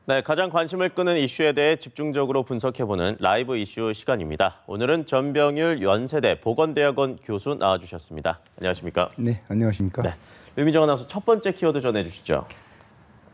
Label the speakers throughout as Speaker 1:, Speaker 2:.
Speaker 1: 네, 가장 관심을 끄는 이슈에 대해 집중적으로 분석해보는 라이브 이슈 시간입니다. 오늘은 전병율 연세대 보건대학원 교수 나와주셨습니다. 안녕하십니까?
Speaker 2: 네, 안녕하십니까?
Speaker 1: 네, 류민정 아나운서 첫 번째 키워드 전해주시죠.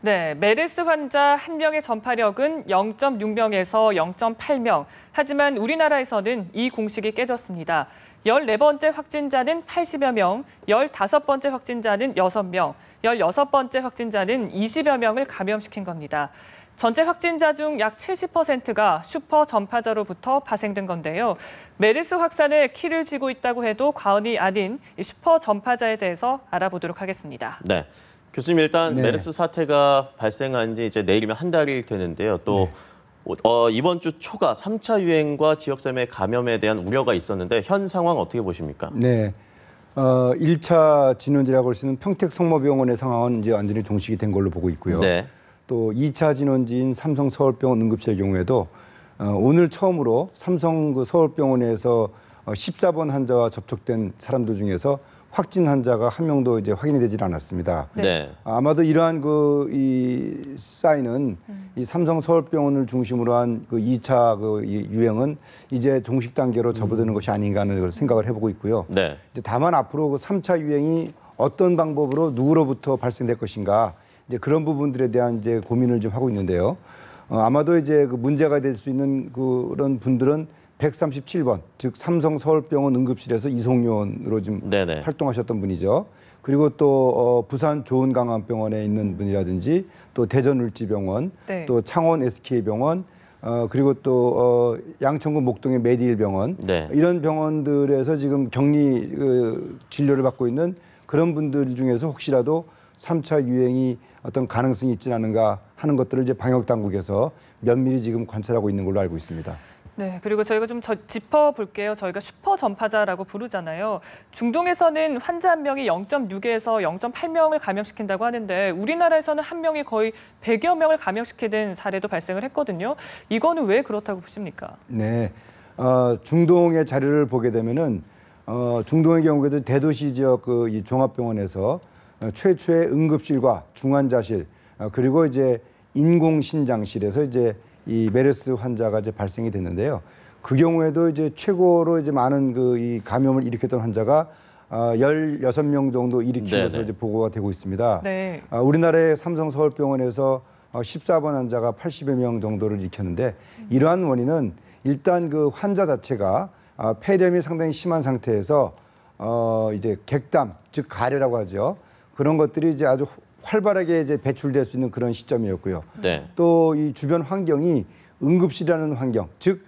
Speaker 3: 네, 메르스 환자 1명의 전파력은 0.6명에서 0.8명. 하지만 우리나라에서는 이 공식이 깨졌습니다. 14번째 확진자는 80여 명, 15번째 확진자는 6명, 16번째 확진자는 20여 명을 감염시킨 겁니다. 전체 확진자 중 약 70%가 슈퍼 전파자로부터 파생된 건데요. 메르스 확산에 키를 쥐고 있다고 해도 과언이 아닌 이 슈퍼 전파자에 대해서 알아보도록 하겠습니다.
Speaker 1: 네, 교수님 일단 메르스 사태가 발생한 지 이제 내일이면 한 달이 되는데요. 또 이번 주 초가 3차 유행과 지역사회 감염에 대한 우려가 있었는데 현 상황 어떻게 보십니까?
Speaker 2: 네, 1차 진원지라고 할 수 있는 평택성모병원의 상황은 이제 완전히 종식이 된 걸로 보고 있고요.
Speaker 1: 네.
Speaker 2: 또 2차 진원지인 삼성서울병원 응급실의 경우에도 오늘 처음으로 삼성 서울병원에서 14번 환자와 접촉된 사람들 중에서 확진 환자가 한 명도 이제 확인이 되질 않았습니다.
Speaker 1: 네.
Speaker 2: 아마도 이러한 이 사인은 이 삼성 서울병원을 중심으로 한 그 2차 유행은 이제 종식 단계로 접어드는 것이 아닌가 하는 생각을 해보고 있고요.
Speaker 1: 네.
Speaker 2: 이제 다만 앞으로 그 3차 유행이 어떤 방법으로 누구로부터 발생될 것인가 이제 그런 부분들에 대한 이제 고민을 좀 하고 있는데요. 아마도 이제 그 문제가 될 수 있는 그런 분들은 137번, 즉 삼성 서울병원 응급실에서 이송요원으로 지금 활동하셨던 분이죠. 그리고 또 부산 좋은강암병원에 있는 분이라든지 또 대전 울지병원, 또 창원 SK병원, 그리고 또 양천구 목동의 메디힐병원 이런 병원들에서 지금 격리 진료를 받고 있는 그런 분들 중에서 혹시라도 3차 유행이 어떤 가능성이 있지 않은가 하는 것들을 이제 방역 당국에서 면밀히 지금 관찰하고 있는 걸로 알고 있습니다.
Speaker 3: 네, 그리고 저희가 좀 짚어볼게요. 저희가 슈퍼 전파자라고 부르잖아요. 중동에서는 환자 한 명이 0.6에서 0.8명을 감염시킨다고 하는데 우리나라에서는 한 명이 거의 100여 명을 감염시키는 사례도 발생을 했거든요. 이거는 왜 그렇다고 보십니까?
Speaker 2: 네, 중동의 자료를 보게 되면은 중동의 경우에도 대도시 지역 이 종합병원에서 최초의 응급실과 중환자실 그리고 이제 인공신장실에서 이제 이 메르스 환자가 이제 발생이 됐는데요. 그 경우에도 이제 최고로 이제 많은 이 감염을 일으켰던 환자가 16명 정도 일으킨 것으로 이제 보고가 되고 있습니다.
Speaker 3: 네.
Speaker 2: 우리나라의 삼성 서울병원에서 14번 환자가 80여 명 정도를 일으켰는데 이러한 원인은 일단 그 환자 자체가 폐렴이 상당히 심한 상태에서 이제 객담, 즉 가래라고 하죠. 그런 것들이 이제 아주 활발하게 이제 배출될 수 있는 그런 시점이었고요. 또 이 주변 환경이 응급실이라는 환경, 즉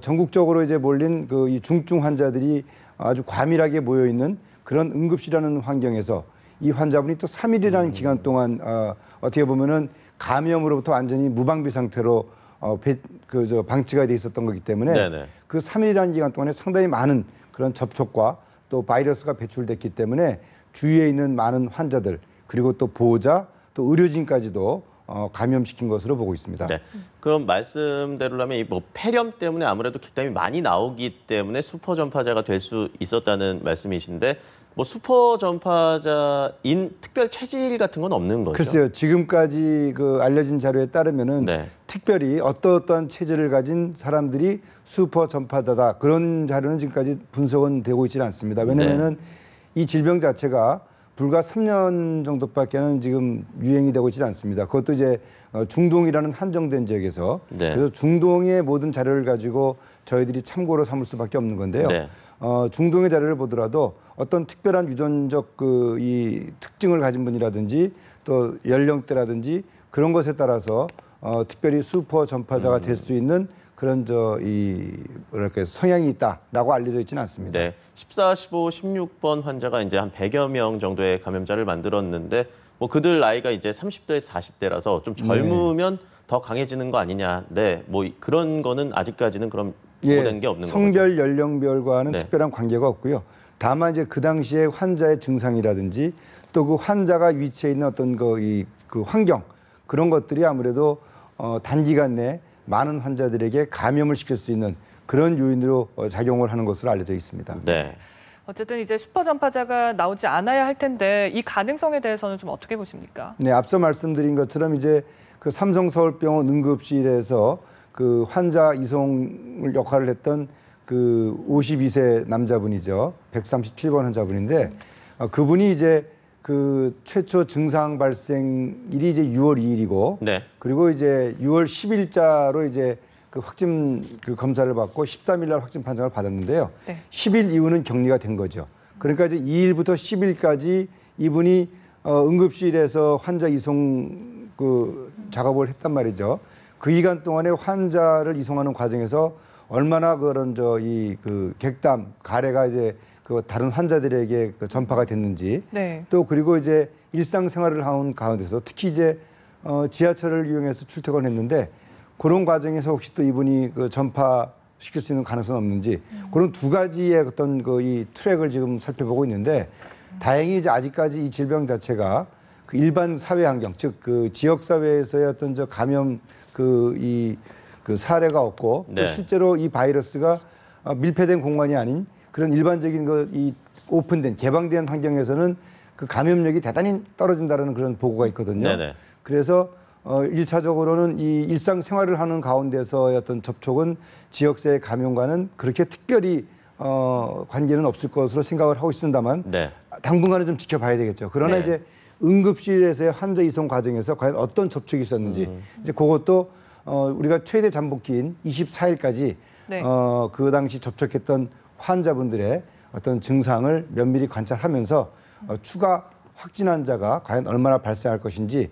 Speaker 2: 전국적으로 이제 몰린 이 중증 환자들이 아주 과밀하게 모여 있는 그런 응급실이라는 환경에서 이 환자분이 또 3일이라는 기간 동안 어떻게 보면은 감염으로부터 완전히 무방비 상태로 방치가 돼 있었던 거기 때문에 그 3일이라는 기간 동안에 상당히 많은 그런 접촉과 또 바이러스가 배출됐기 때문에 주위에 있는 많은 환자들 그리고 또 보호자 또 의료진까지도 감염시킨 것으로 보고 있습니다.
Speaker 1: 네. 그럼 말씀대로라면 폐렴 때문에 아무래도 객담이 많이 나오기 때문에 슈퍼 전파자가 될 수 있었다는 말씀이신데 슈퍼 전파자인 특별 체질 같은 건 없는 거죠?
Speaker 2: 글쎄요. 지금까지 알려진 자료에 따르면은 특별히 어떠한 체질을 가진 사람들이 슈퍼 전파자다 그런 자료는 지금까지 분석은 되고 있지는 않습니다. 왜냐하면은 이 질병 자체가 불과 3년 정도밖에는 지금 유행이 되고 있지 않습니다. 그것도 이제 중동이라는 한정된 지역에서 그래서 중동의 모든 자료를 가지고 저희들이 참고로 삼을 수밖에 없는 건데요. 중동의 자료를 보더라도 어떤 특별한 유전적 이 특징을 가진 분이라든지 또 연령대라든지 그런 것에 따라서 특별히 슈퍼 전파자가 될 수 있는 그런 뭐랄까 성향이 있다라고 알려져 있지는 않습니다.
Speaker 1: 네, 14, 15, 16번 환자가 이제 한 100여 명 정도의 감염자를 만들었는데 그들 나이가 이제 30대, 40대라서 좀 젊으면 더 강해지는 거 아니냐. 그런 거는 아직까지는 그럼 보고된 게 없는 거죠.
Speaker 2: 성별, 연령별과는 특별한 관계가 없고요. 다만 이제 그 당시에 환자의 증상이라든지 또 그 환자가 위치해 있는 어떤 그 환경 그런 것들이 아무래도 단기간 내에 많은 환자들에게 감염을 시킬 수 있는 그런 요인으로 작용을 하는 것으로 알려져 있습니다.
Speaker 1: 네.
Speaker 3: 어쨌든 이제 슈퍼 전파자가 나오지 않아야 할 텐데 이 가능성에 대해서는 좀 어떻게 보십니까?
Speaker 2: 네, 앞서 말씀드린 것처럼 이제 그 삼성서울병원 응급실에서 그 환자 이송 역할을 했던 그 52세 남자분이죠. 137번 환자분인데 그분이 이제 그 최초 증상 발생일이 이제 6월 2일이고
Speaker 1: 네.
Speaker 2: 그리고 이제 6월 10일자로 이제 그 확진 그 검사를 받고 13일 날 확진 판정을 받았는데요.
Speaker 3: 네.
Speaker 2: 10일 이후는 격리가 된 거죠. 그러니까 이제 2일부터 10일까지 이분이 응급실에서 환자 이송 그 작업을 했단 말이죠. 그 기간 동안에 환자를 이송하는 과정에서 얼마나 그런 그 객담 가래가 이제 그 다른 환자들에게 그 전파가 됐는지
Speaker 3: 네.
Speaker 2: 또 그리고 이제 일상생활을 하는 가운데서 특히 이제 지하철을 이용해서 출퇴근했는데 그런 과정에서 혹시 또 이분이 그 전파시킬 수 있는 가능성은 없는지 그런 두 가지의 어떤 그 이 트랙을 지금 살펴보고 있는데 다행히 이제 아직까지 이 질병 자체가 그 일반 사회 환경 즉 그 지역 사회에서의 어떤 감염 그 사례가 없고 또
Speaker 1: 네.
Speaker 2: 실제로 이 바이러스가 밀폐된 공간이 아닌 그런 일반적인 이 오픈된 개방된 환경에서는 그 감염력이 대단히 떨어진다는 그런 보고가 있거든요.
Speaker 1: 네네.
Speaker 2: 그래서 1차적으로는 이 일상생활을 하는 가운데서의 어떤 접촉은 지역사회 감염과는 그렇게 특별히 관계는 없을 것으로 생각을 하고 있습니다만
Speaker 1: 네.
Speaker 2: 당분간은 좀 지켜봐야 되겠죠. 그러나
Speaker 1: 네.
Speaker 2: 이제 응급실에서의 환자 이송 과정에서 과연 어떤 접촉이 있었는지 이제 그것도 우리가 최대 잠복기인 24일까지
Speaker 3: 네.
Speaker 2: 그 당시 접촉했던 환자분들의 어떤 증상을 면밀히 관찰하면서 추가 확진 환자가 과연 얼마나 발생할 것인지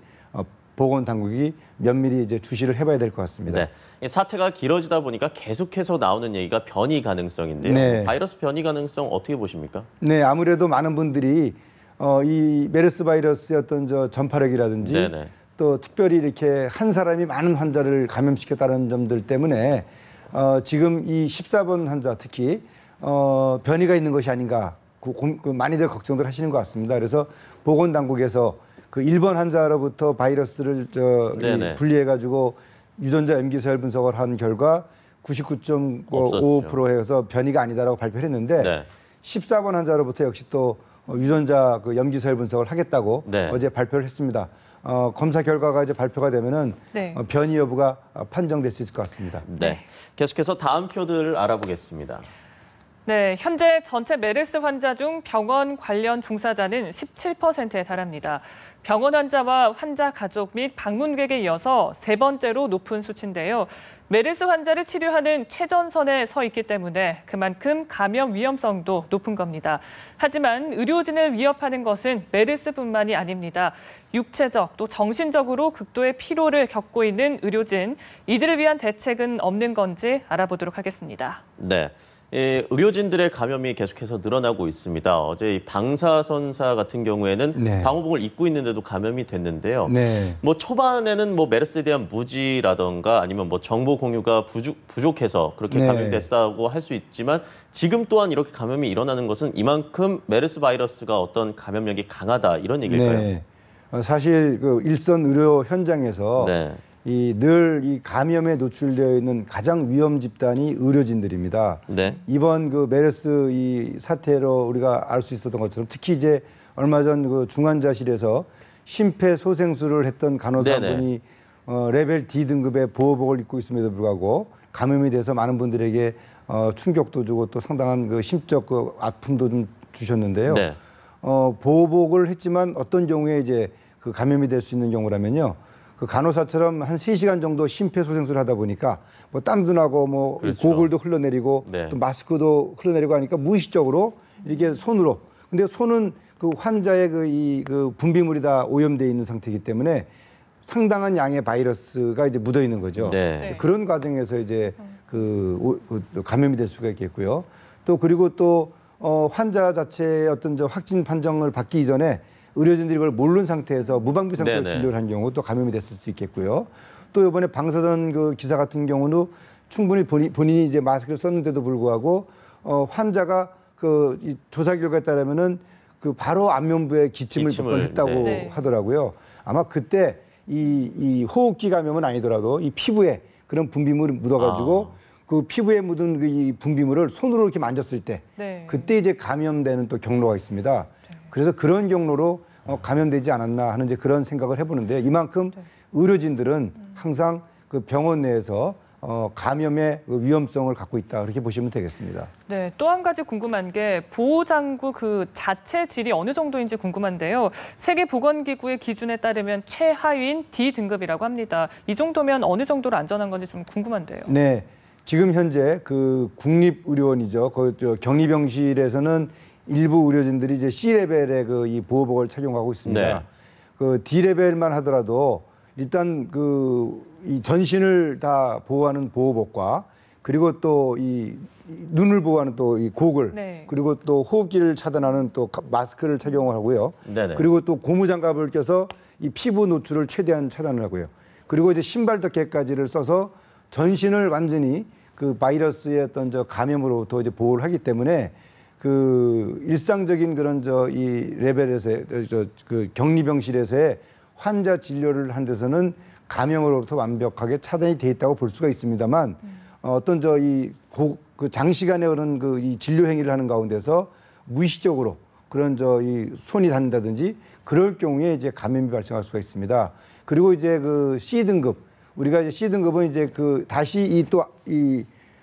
Speaker 2: 보건당국이 면밀히 이제 주시를 해봐야 될 것 같습니다.
Speaker 1: 네. 이 사태가 길어지다 보니까 계속해서 나오는 얘기가 변이 가능성인데요.
Speaker 2: 네.
Speaker 1: 바이러스 변이 가능성 어떻게 보십니까?
Speaker 2: 네, 아무래도 많은 분들이 이 메르스 바이러스의 어떤 전파력이라든지
Speaker 1: 네네.
Speaker 2: 또 특별히 이렇게 한 사람이 많은 환자를 감염시켰다는 점들 때문에 지금 이 14번 환자 특히 변이가 있는 것이 아닌가 그 많이들 걱정들 하시는 것 같습니다. 그래서 보건당국에서 그 1번 환자로부터 바이러스를
Speaker 1: 네네.
Speaker 2: 분리해가지고 유전자 염기서열 분석을 한 결과 99.5% 해서 변이가 아니다라고 발표를 했는데
Speaker 1: 네.
Speaker 2: 14번 환자로부터 역시 또 유전자 그 염기서열 분석을 하겠다고
Speaker 1: 네.
Speaker 2: 어제 발표를 했습니다. 검사 결과가 이제 발표가 되면은
Speaker 3: 네.
Speaker 2: 변이 여부가 판정될 수 있을 것 같습니다.
Speaker 1: 네. 계속해서 다음 표들을 알아보겠습니다.
Speaker 3: 네, 현재 전체 메르스 환자 중 병원 관련 종사자는 17%에 달합니다. 병원 환자와 환자 가족 및 방문객에 이어서 세 번째로 높은 수치인데요. 메르스 환자를 치료하는 최전선에 서 있기 때문에 그만큼 감염 위험성도 높은 겁니다. 하지만 의료진을 위협하는 것은 메르스뿐만이 아닙니다. 육체적 또 정신적으로 극도의 피로를 겪고 있는 의료진, 이들을 위한 대책은 없는 건지 알아보도록 하겠습니다.
Speaker 1: 네. 의료진들의 감염이 계속해서 늘어나고 있습니다. 어제 이 방사선사 같은 경우에는
Speaker 2: 네.
Speaker 1: 방호복을 입고 있는데도 감염이 됐는데요.
Speaker 2: 네.
Speaker 1: 뭐 초반에는 뭐 메르스에 대한 무지라던가 아니면 뭐 정보 공유가 부족해서 그렇게
Speaker 2: 네.
Speaker 1: 감염됐다고 할 수 있지만 지금 또한 이렇게 감염이 일어나는 것은 이만큼 메르스 바이러스가 어떤 감염력이 강하다 이런 얘기일까요?
Speaker 2: 네. 사실 그 일선 의료 현장에서
Speaker 1: 네.
Speaker 2: 늘 이 감염에 노출되어 있는 가장 위험 집단이 의료진들입니다.
Speaker 1: 네.
Speaker 2: 이번 그 메르스 이 사태로 우리가 알 수 있었던 것처럼 특히 이제 얼마 전 그 중환자실에서 심폐소생술을 했던 간호사분이 레벨 D 등급의 보호복을 입고 있음에도 불구하고 감염이 돼서 많은 분들에게 충격도 주고 또 상당한 그 심적 그 아픔도 좀 주셨는데요.
Speaker 1: 네.
Speaker 2: 보호복을 했지만 어떤 경우에 이제 그 감염이 될 수 있는 경우라면요. 그 간호사처럼 한 3시간 정도 심폐소생술을 하다 보니까 뭐 땀도 나고 뭐
Speaker 1: 그렇죠.
Speaker 2: 고글도 흘러내리고
Speaker 1: 네.
Speaker 2: 또 마스크도 흘러내리고 하니까 무의식적으로 이렇게 손으로 근데 손은 그 환자의 그 분비물이 다 오염되어 있는 상태이기 때문에 상당한 양의 바이러스가 이제 묻어 있는 거죠.
Speaker 1: 네.
Speaker 2: 그런 과정에서 이제 그 감염이 될 수가 있겠고요. 또 그리고 또 환자 자체의 어떤 확진 판정을 받기 이전에 의료진들이 그걸 모르는 상태에서 무방비 상태로
Speaker 1: 네네.
Speaker 2: 진료를 한 경우 또 감염이 됐을 수 있겠고요. 또 이번에 방사선 그 기사 같은 경우는 충분히 본인이 이제 마스크를 썼는데도 불구하고 환자가 이 조사 결과에 따르면은 그 바로 안면부에 기침을 몇 번 했다고
Speaker 3: 네.
Speaker 2: 하더라고요. 아마 그때 이 호흡기 감염은 아니더라도 이 피부에 그런 분비물이 묻어가지고 그 피부에 묻은 그 이 분비물을 손으로 이렇게 만졌을 때
Speaker 3: 네.
Speaker 2: 그때 이제 감염되는 또 경로가 있습니다. 그래서 그런 경로로 감염되지 않았나 하는 이제 그런 생각을 해보는데 이만큼 의료진들은 항상 그 병원 내에서 감염의 그 위험성을 갖고 있다 그렇게 보시면 되겠습니다.
Speaker 3: 네, 또 한 가지 궁금한 게 보호장구 그 자체 질이 어느 정도인지 궁금한데요. 세계보건기구의 기준에 따르면 최하위인 D등급이라고 합니다. 이 정도면 어느 정도로 안전한 건지 좀 궁금한데요.
Speaker 2: 네, 지금 현재 그 국립의료원이죠. 격리병실에서는 일부 의료진들이 이제 C레벨의 그 이 보호복을 착용하고 있습니다.
Speaker 1: 네.
Speaker 2: 그 D레벨만 하더라도 일단 이 전신을 다 보호하는 보호복과 그리고 또 이 눈을 보호하는 또 이 고글
Speaker 3: 네.
Speaker 2: 그리고 또 호흡기를 차단하는 또 마스크를 착용하고요.
Speaker 1: 네네.
Speaker 2: 그리고 또 고무장갑을 껴서 이 피부 노출을 최대한 차단을 하고요. 그리고 이제 신발 덮개까지를 써서 전신을 완전히 그 바이러스의 어떤 감염으로부터 이제 보호를 하기 때문에 그 일상적인 그런 이 레벨에서의 그 격리병실에서의 환자 진료를 한 데서는 감염으로부터 완벽하게 차단이 돼 있다고 볼 수가 있습니다만 어떤 그 장시간의 그런 그 이 진료 행위를 하는 가운데서 무의식적으로 그런 이 손이 닿는다든지 그럴 경우에 이제 감염이 발생할 수가 있습니다. 그리고 이제 그 C등급 우리가 이제 C등급은 이제 그 다시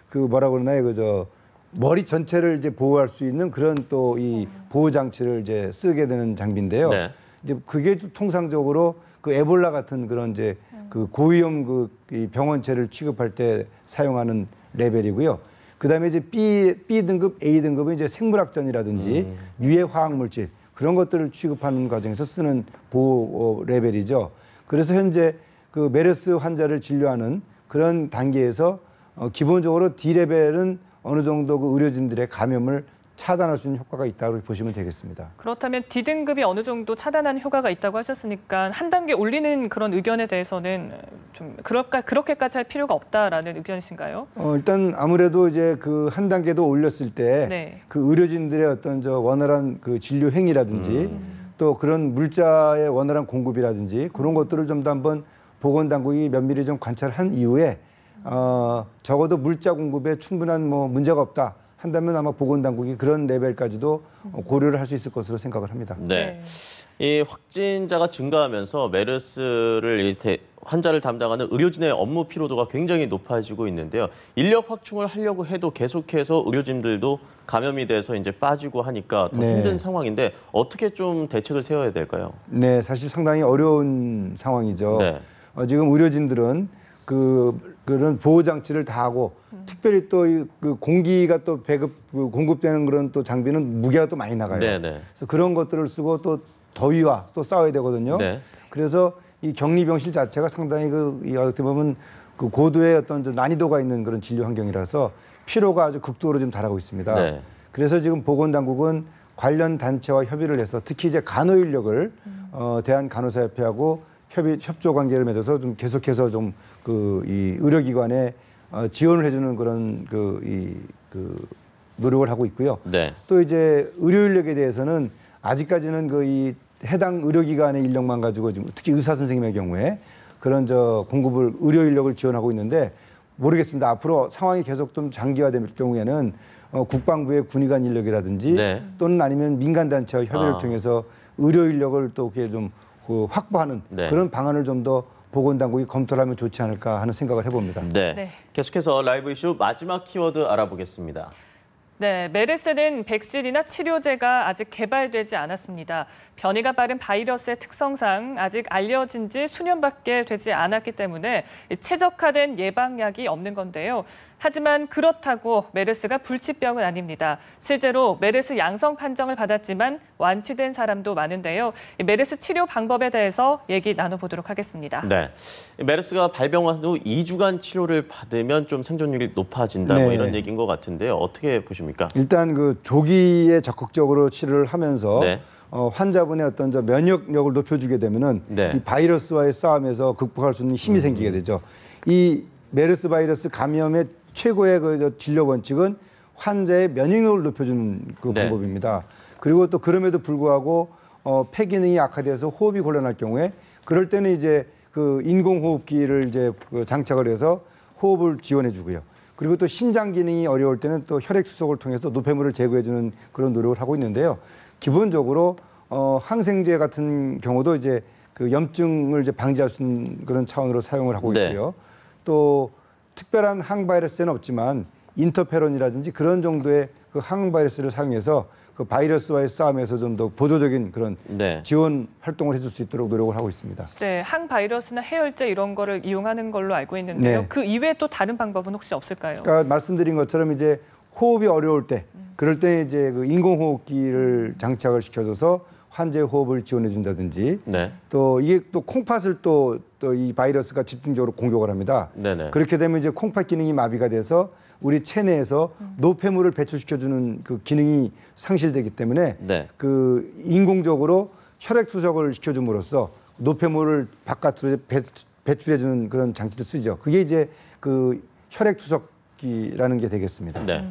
Speaker 2: 그 뭐라고 그러나요? 머리 전체를 이제 보호할 수 있는 그런 또 이 보호 장치를 이제 쓰게 되는 장비인데요.
Speaker 1: 네.
Speaker 2: 이제 그게 통상적으로 그 에볼라 같은 그런 이제 그 고위험 이 병원체를 취급할 때 사용하는 레벨이고요. 그다음에 이제 B등급, A등급은 이제 생물학전이라든지 유해 화학 물질 그런 것들을 취급하는 과정에서 쓰는 보호 레벨이죠. 그래서 현재 그 메르스 환자를 진료하는 그런 단계에서 기본적으로 D레벨은 어느 정도 그 의료진들의 감염을 차단할 수 있는 효과가 있다고 보시면 되겠습니다.
Speaker 3: 그렇다면 D등급이 어느 정도 차단하는 효과가 있다고 하셨으니까 한 단계 올리는 그런 의견에 대해서는 좀 그렇게까지 할 필요가 없다라는 의견이신가요?
Speaker 2: 일단 아무래도 이제 그 한 단계도 올렸을 때
Speaker 3: 네.
Speaker 2: 그 의료진들의 어떤 원활한 그 진료 행위라든지 또 그런 물자의 원활한 공급이라든지 그런 것들을 좀 더 한번 보건당국이 면밀히 좀 관찰한 이후에 적어도 물자 공급에 충분한 문제가 없다 한다면 아마 보건당국이 그런 레벨까지도 고려를 할 수 있을 것으로 생각을 합니다.
Speaker 1: 네. 이 확진자가 증가하면서 메르스를 환자를 담당하는 의료진의 업무 피로도가 굉장히 높아지고 있는데요. 인력 확충을 하려고 해도 계속해서 의료진들도 감염이 돼서 이제 빠지고 하니까 더
Speaker 2: 네.
Speaker 1: 힘든 상황인데 어떻게 좀 대책을 세워야 될까요?
Speaker 2: 네, 사실 상당히 어려운 상황이죠.
Speaker 1: 네.
Speaker 2: 지금 의료진들은 그런 보호 장치를 다 하고 특별히 또 그 공기가 또 공급되는 그런 또 장비는 무게가 또 많이 나가요.
Speaker 1: 네네.
Speaker 2: 그래서 그런 것들을 쓰고 또 더위와 또 싸워야 되거든요.
Speaker 1: 네.
Speaker 2: 그래서 이 격리병실 자체가 상당히 어떻게 보면 그 고도의 어떤 난이도가 있는 그런 진료 환경이라서 피로가 아주 극도로 좀 달하고 있습니다.
Speaker 1: 네.
Speaker 2: 그래서 지금 보건당국은 관련 단체와 협의를 해서 특히 이제 간호 인력을 대한간호사협회하고 협조 관계를 맺어서 좀 계속해서 좀 이 의료기관에 지원을 해주는 그런 노력을 하고 있고요.
Speaker 1: 네.
Speaker 2: 또 이제 의료 인력에 대해서는 아직까지는 이 해당 의료기관의 인력만 가지고 지금 특히 의사 선생님의 경우에 그런 공급을 의료 인력을 지원하고 있는데 모르겠습니다. 앞으로 상황이 계속 좀 장기화될 경우에는 국방부의 군의관 인력이라든지
Speaker 1: 네.
Speaker 2: 또는 아니면 민간 단체와 협의를 통해서 의료 인력을 또 이렇게 좀 확보하는
Speaker 1: 네.
Speaker 2: 그런 방안을 좀 더 보건당국이 검토를 하면 좋지 않을까 하는 생각을 해봅니다.
Speaker 1: 네.
Speaker 3: 네.
Speaker 1: 계속해서 라이브 이슈 마지막 키워드 알아보겠습니다.
Speaker 3: 네, 메르스는 백신이나 치료제가 아직 개발되지 않았습니다. 변이가 빠른 바이러스의 특성상 아직 알려진 지 수년밖에 되지 않았기 때문에 최적화된 예방약이 없는 건데요. 하지만 그렇다고 메르스가 불치병은 아닙니다. 실제로 메르스 양성 판정을 받았지만 완치된 사람도 많은데요. 메르스 치료 방법에 대해서 얘기 나눠보도록 하겠습니다.
Speaker 1: 네. 메르스가 발병한 후 2주간 치료를 받으면 좀 생존율이 높아진다 뭐
Speaker 2: 네.
Speaker 1: 이런 얘기인 것 같은데요. 어떻게 보십니까?
Speaker 2: 일단 조기에 적극적으로 치료를 하면서
Speaker 1: 네.
Speaker 2: 환자분의 어떤 면역력을 높여주게 되면은
Speaker 1: 네.
Speaker 2: 이 바이러스와의 싸움에서 극복할 수 있는 힘이 생기게 되죠. 이 메르스 바이러스 감염의 최고의 진료 원칙은 환자의 면역력을 높여주는
Speaker 1: 네.
Speaker 2: 방법입니다. 그리고 또 그럼에도 불구하고 폐 기능이 악화돼서 호흡이 곤란할 경우에 그럴 때는 이제 인공호흡기를 이제 장착을 해서 호흡을 지원해주고요. 그리고 또 신장 기능이 어려울 때는 또 혈액 수속을 통해서 노폐물을 제거해주는 그런 노력을 하고 있는데요. 기본적으로 항생제 같은 경우도 이제 그 염증을 이제 방지할 수 있는 그런 차원으로 사용을 하고
Speaker 1: 네.
Speaker 2: 있고요. 또 특별한 항바이러스는 없지만 인터페론이라든지 그런 정도의 그 항바이러스를 사용해서 그 바이러스와의 싸움에서 좀 더 보조적인 그런
Speaker 1: 네.
Speaker 2: 지원 활동을 해줄 수 있도록 노력을 하고 있습니다.
Speaker 3: 네, 항바이러스나 해열제 이런 거를 이용하는 걸로 알고 있는데요.
Speaker 2: 네.
Speaker 3: 그 이외에 또 다른 방법은 혹시 없을까요?
Speaker 2: 그러니까 말씀드린 것처럼 이제 호흡이 어려울 때 그럴 때 이제 그 인공호흡기를 장착을 시켜줘서 환자의 호흡을 지원해 준다든지
Speaker 1: 네.
Speaker 2: 또 이게 또 콩팥을 또 이 바이러스가 집중적으로 공격을 합니다.
Speaker 1: 네네.
Speaker 2: 그렇게 되면 이제 콩팥 기능이 마비가 돼서 우리 체내에서 노폐물을 배출시켜주는 그 기능이 상실되기 때문에
Speaker 1: 네.
Speaker 2: 그 인공적으로 혈액 투석을 시켜줌으로써 노폐물을 바깥으로 배출해주는 그런 장치를 쓰죠. 그게 이제 그 혈액 투석기라는 게 되겠습니다.
Speaker 1: 네.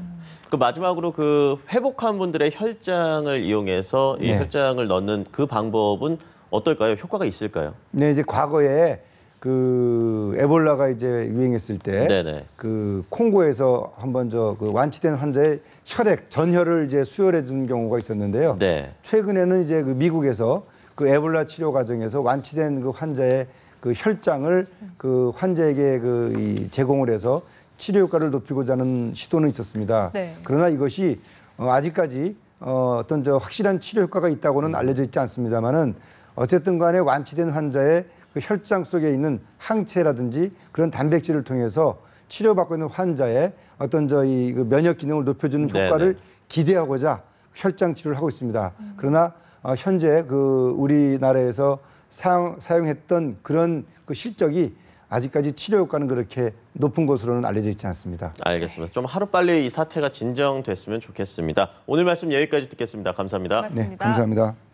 Speaker 1: 그 마지막으로 그 회복한 분들의 혈장을 이용해서 이
Speaker 2: 네.
Speaker 1: 혈장을 넣는 그 방법은 어떨까요? 효과가 있을까요?
Speaker 2: 네, 이제 과거에 그 에볼라가 이제 유행했을 때
Speaker 1: 네네.
Speaker 2: 그 콩고에서 한번 그 완치된 환자의 혈액 전혈을 이제 수혈해 준 경우가 있었는데요.
Speaker 1: 네.
Speaker 2: 최근에는 이제 그 미국에서 그 에볼라 치료 과정에서 완치된 그 환자의 그 혈장을 그 환자에게 이 제공을 해서 치료 효과를 높이고자 하는 시도는 있었습니다.
Speaker 3: 네.
Speaker 2: 그러나 이것이 아직까지 어떤 확실한 치료 효과가 있다고는 알려져 있지 않습니다만은 어쨌든 간에 완치된 환자의 그 혈장 속에 있는 항체라든지 그런 단백질을 통해서 치료받고 있는 환자의 어떤 이 그 면역 기능을 높여주는 효과를
Speaker 1: 네네.
Speaker 2: 기대하고자 혈장 치료를 하고 있습니다. 그러나 현재 그 우리나라에서 사용했던 그런 그 실적이 아직까지 치료 효과는 그렇게 높은 것으로는 알려져 있지 않습니다.
Speaker 1: 알겠습니다. 좀 하루빨리 이 사태가 진정됐으면 좋겠습니다. 오늘 말씀 여기까지 듣겠습니다. 감사합니다.
Speaker 3: 고맙습니다.
Speaker 2: 네, 감사합니다.